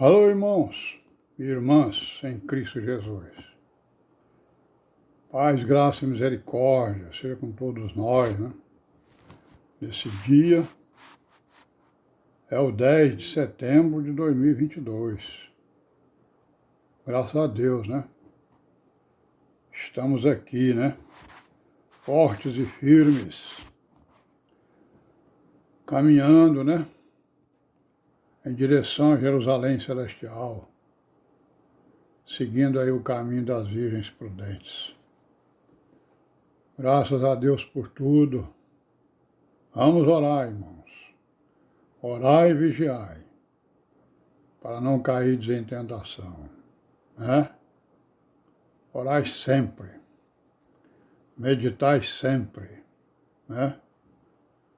Alô, irmãos e irmãs em Cristo Jesus. Paz, graça e misericórdia seja com todos nós, né? Nesse dia é o 10 de setembro de 2022. Graças a Deus, né? Estamos aqui, né? Fortes e firmes, caminhando, né? Em direção a Jerusalém Celestial, seguindo aí o caminho das virgens prudentes. Graças a Deus por tudo. Vamos orar, irmãos. Orai e vigiai, para não cair em tentação, né? Orai sempre, meditai sempre, né?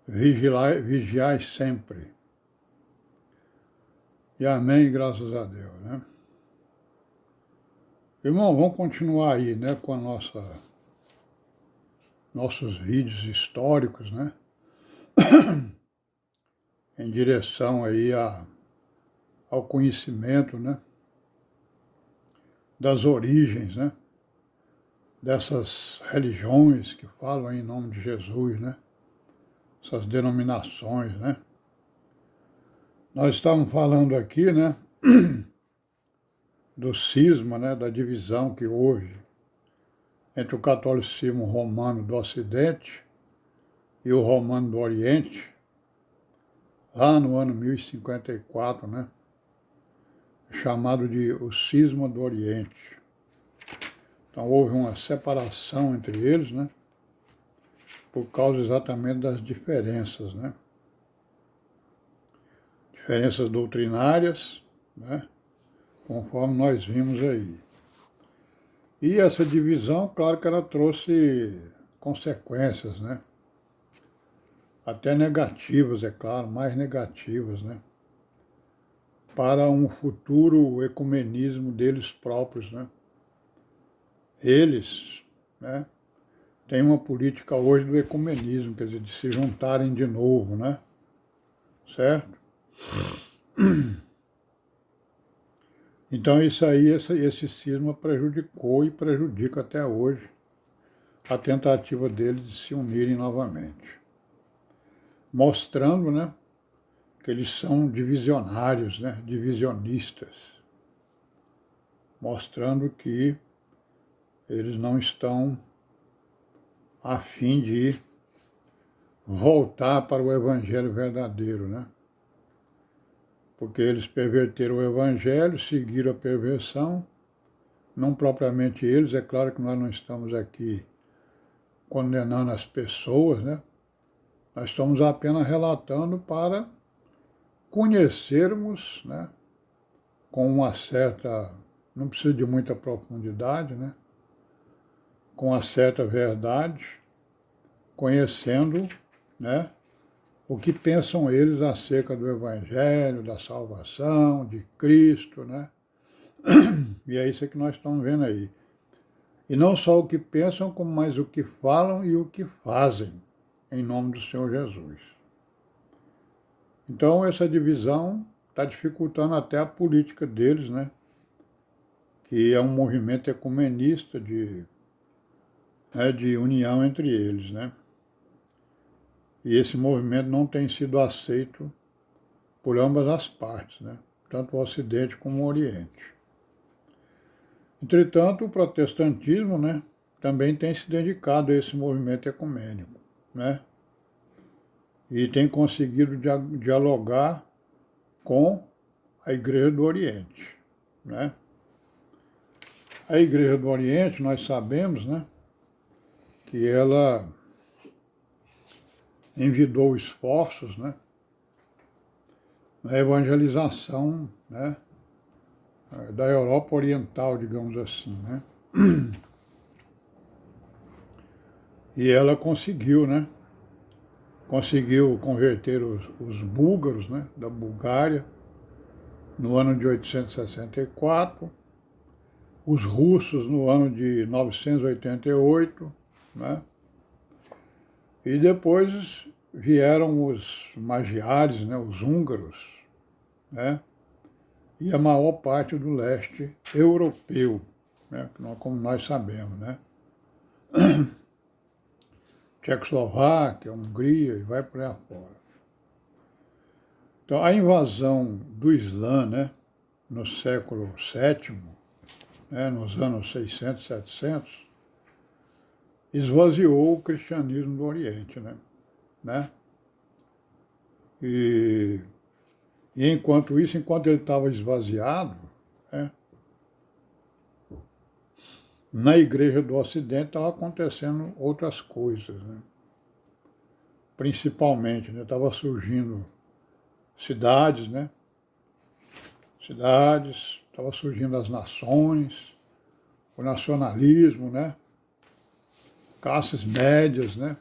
Vigiai sempre. E amém, graças a Deus, né? Irmão, vamos continuar aí, né, com nossos vídeos históricos, né? Em direção aí ao conhecimento, né? Das origens, né? Dessas religiões que falam em nome de Jesus, né? Essas denominações, né? Nós estamos falando aqui, né? Do cisma, né? Da divisão que houve entre o catolicismo romano do Ocidente e o romano do Oriente, lá no ano 1054, né? Chamado de o cisma do Oriente. Então houve uma separação entre eles, né? Por causa exatamente das diferenças, né? Diferenças doutrinárias, né? Conforme nós vimos aí. E essa divisão, claro que ela trouxe consequências, né? Até negativas, é claro, mais negativas, né? Para um futuro ecumenismo deles próprios, né? Eles, né? Têm uma política hoje do ecumenismo, quer dizer, de se juntarem de novo, né? Certo? Então isso aí, esse cisma prejudicou e prejudica até hoje a tentativa deles de se unirem novamente. Mostrando, né, que eles são divisionários, né, divisionistas. Mostrando que eles não estão a fim de voltar para o evangelho verdadeiro, né? Porque eles perverteram o evangelho, seguiram a perversão, não propriamente eles, é claro que nós não estamos aqui condenando as pessoas, né? Nós estamos apenas relatando para conhecermos, né? Com uma certa, não precisa de muita profundidade, né? Com uma certa verdade, conhecendo, né? O que pensam eles acerca do Evangelho, da salvação, de Cristo, né? E é isso que nós estamos vendo aí. E não só o que pensam, como mais o que falam e o que fazem, em nome do Senhor Jesus. Então, essa divisão está dificultando até a política deles, né? Que é um movimento ecumenista de união entre eles, né? E esse movimento não tem sido aceito por ambas as partes, né? Tanto o Ocidente como o Oriente. Entretanto, o protestantismo, né, também tem se dedicado a esse movimento ecumênico, né? E tem conseguido dialogar com a Igreja do Oriente, né? A Igreja do Oriente, nós sabemos, né, que ela envidou esforços, né, na evangelização, né, da Europa Oriental, digamos assim, né? E ela conseguiu, né? Conseguiu converter os búlgaros, né, da Bulgária, no ano de 864, os russos no ano de 988, né? E depois vieram os magiares, né, os húngaros, né? e a maior parte do leste europeu, né, como nós sabemos, né? Tchecoslováquia, Hungria, e vai por aí afora. Então, a invasão do Islã, né, no século VII, né, nos anos 600, 700, esvaziou o cristianismo do Oriente, né? E enquanto isso, enquanto ele estava esvaziado, né, na igreja do Ocidente estavam acontecendo outras coisas, né? Principalmente, né, estava surgindo cidades, né? Cidades, estava surgindo as nações, o nacionalismo, né? Classes médias, né?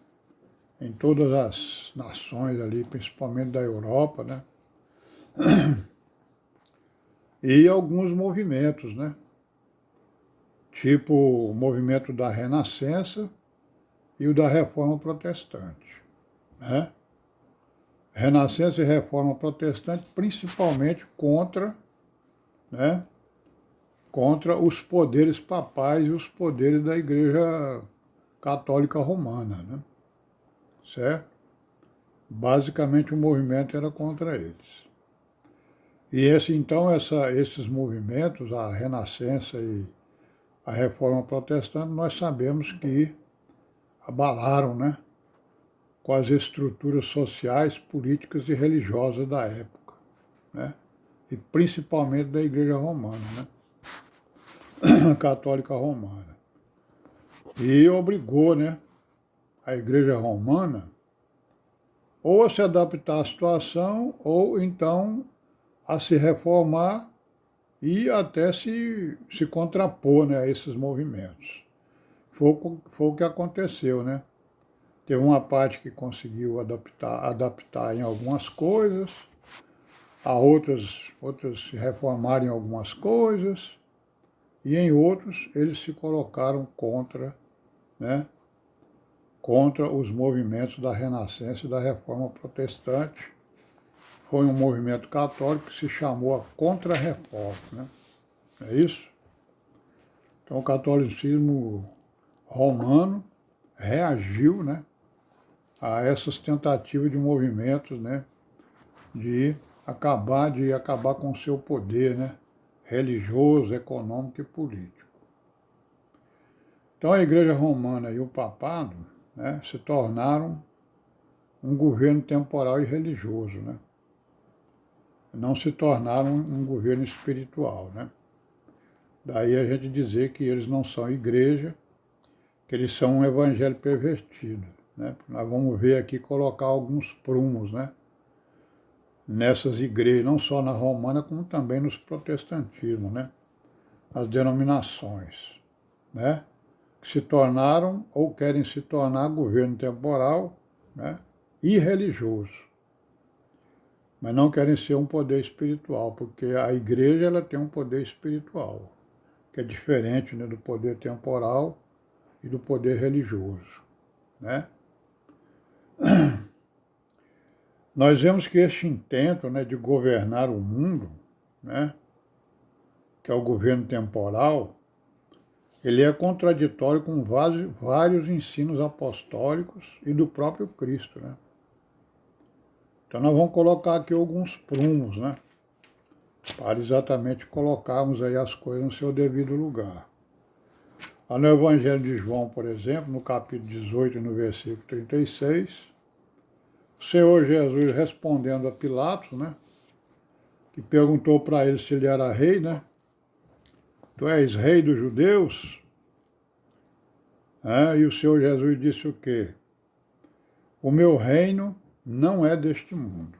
Em todas as nações ali, principalmente da Europa, né? E alguns movimentos, né? Tipo o movimento da Renascença e o da Reforma Protestante, né? Renascença e Reforma Protestante principalmente contra, né? Contra os poderes papais e os poderes da Igreja Católica Romana, né? Certo? Basicamente o movimento era contra eles. E esses movimentos, a Renascença e a Reforma Protestante, nós sabemos que abalaram, né, com as estruturas sociais, políticas e religiosas da época, né, e principalmente da Igreja Romana, né, Católica Romana. E obrigou, né, a Igreja Romana ou a se adaptar à situação ou então a se reformar e até se contrapor, né, a esses movimentos. Foi o que aconteceu, né? Teve uma parte que conseguiu adaptar em algumas coisas, outras se reformaram em algumas coisas, e em outros eles se colocaram contra, né, contra os movimentos da Renascença e da Reforma Protestante. Foi um movimento católico que se chamou a Contra-Reforma, né? É isso? Então o catolicismo romano reagiu, né, a essas tentativas de movimentos, né, de acabar com o seu poder, né, religioso, econômico e político. Então a Igreja Romana e o Papado, né, se tornaram um governo temporal e religioso, né? Não se tornaram um governo espiritual, né? Daí a gente dizer que eles não são igreja, que eles são um evangelho pervertido, né? Nós vamos ver aqui colocar alguns prumos, né, nessas igrejas, não só na romana, como também nos protestantismos, né, as denominações, né, que se tornaram ou querem se tornar governo temporal, né, e religioso, mas não querem ser um poder espiritual, porque a igreja ela tem um poder espiritual, que é diferente, né, do poder temporal e do poder religioso, né? Nós vemos que este intento, né, de governar o mundo, né, que é o governo temporal, ele é contraditório com vários ensinos apostólicos e do próprio Cristo, né? Então nós vamos colocar aqui alguns prumos, né, para exatamente colocarmos aí as coisas no seu devido lugar. Lá no Evangelho de João, por exemplo, no capítulo 18, no versículo 36, o Senhor Jesus respondendo a Pilatos, né, que perguntou para ele se ele era rei, né? Tu és rei dos judeus? E o Senhor Jesus disse o quê? O meu reino não é deste mundo.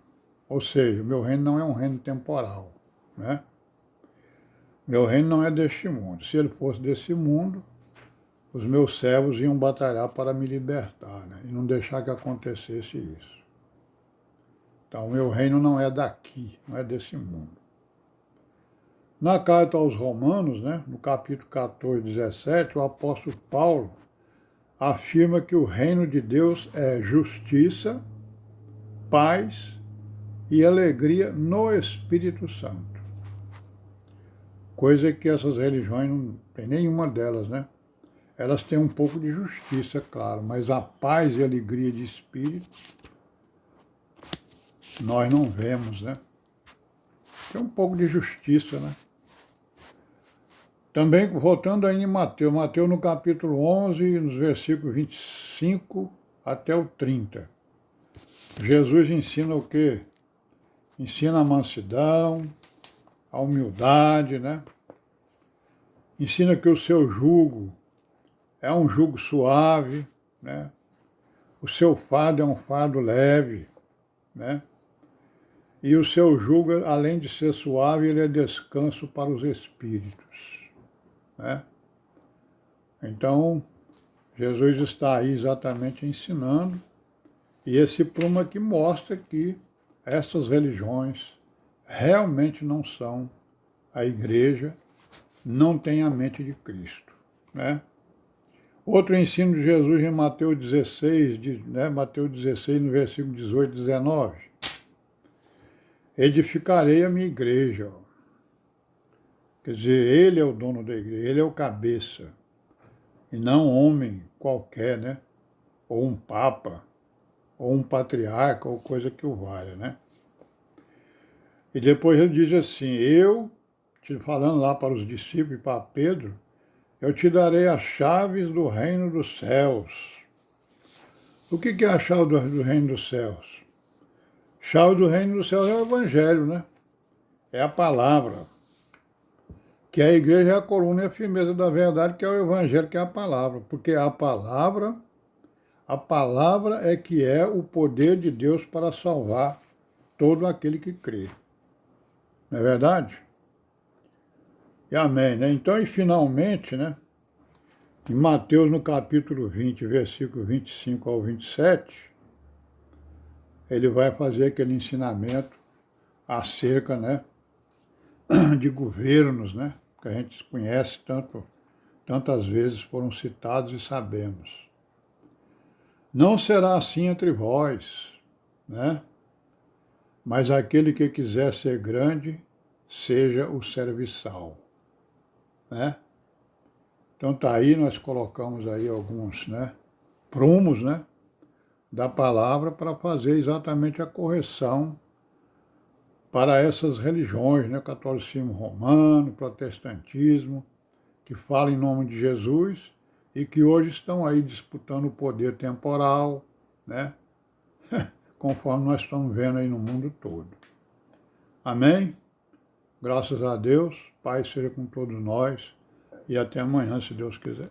Ou seja, o meu reino não é um reino temporal, né? Meu reino não é deste mundo. Se ele fosse desse mundo, os meus servos iam batalhar para me libertar, né, e não deixar que acontecesse isso. Então, o meu reino não é daqui, não é desse mundo. Na carta aos Romanos, né, no capítulo 14, 17, o apóstolo Paulo afirma que o reino de Deus é justiça, paz e alegria no Espírito Santo. Coisa que essas religiões não tem nenhuma delas, né? Elas têm um pouco de justiça, claro, mas a paz e a alegria de espírito nós não vemos, né? Tem um pouco de justiça, né? Também, voltando aí em Mateus, Mateus no capítulo 11, nos versículos 25 até o 30. Jesus ensina o quê? Ensina a mansidão, a humildade, né? Ensina que o seu jugo é um jugo suave, né? O seu fardo é um fardo leve, né? E o seu jugo, além de ser suave, ele é descanso para os espíritos, né? Então, Jesus está aí exatamente ensinando, e esse prumo aqui mostra que essas religiões realmente não são a igreja, não têm a mente de Cristo, né? Outro ensino de Jesus em Mateus 16, Mateus 16, no versículo 18 e 19. Edificarei a minha igreja. Quer dizer, ele é o dono da igreja, ele é o cabeça, e não um homem qualquer, né? Ou um papa, ou um patriarca, ou coisa que o valha, né? E depois ele diz assim, falando lá para os discípulos e para Pedro, eu te darei as chaves do reino dos céus. O que é a chave do reino dos céus? Chave do reino dos céus é o evangelho, né? É a palavra. Que a igreja é a coluna e a firmeza da verdade, que é o evangelho, que é a palavra. Porque a palavra é que é o poder de Deus para salvar todo aquele que crê. Não é verdade? E amém, né? Então, e finalmente, né? Em Mateus, no capítulo 20, versículo 25 ao 27, ele vai fazer aquele ensinamento acerca, né, de governos, né, que a gente conhece tantas vezes foram citados e sabemos. Não será assim entre vós, né, mas aquele que quiser ser grande, seja o serviçal, né. Então tá aí, nós colocamos aí alguns, né, prumos, né, da palavra para fazer exatamente a correção para essas religiões, né, catolicismo romano, protestantismo, que falam em nome de Jesus e que hoje estão aí disputando o poder temporal, né, conforme nós estamos vendo aí no mundo todo. Amém? Graças a Deus, Pai seja com todos nós e até amanhã, se Deus quiser.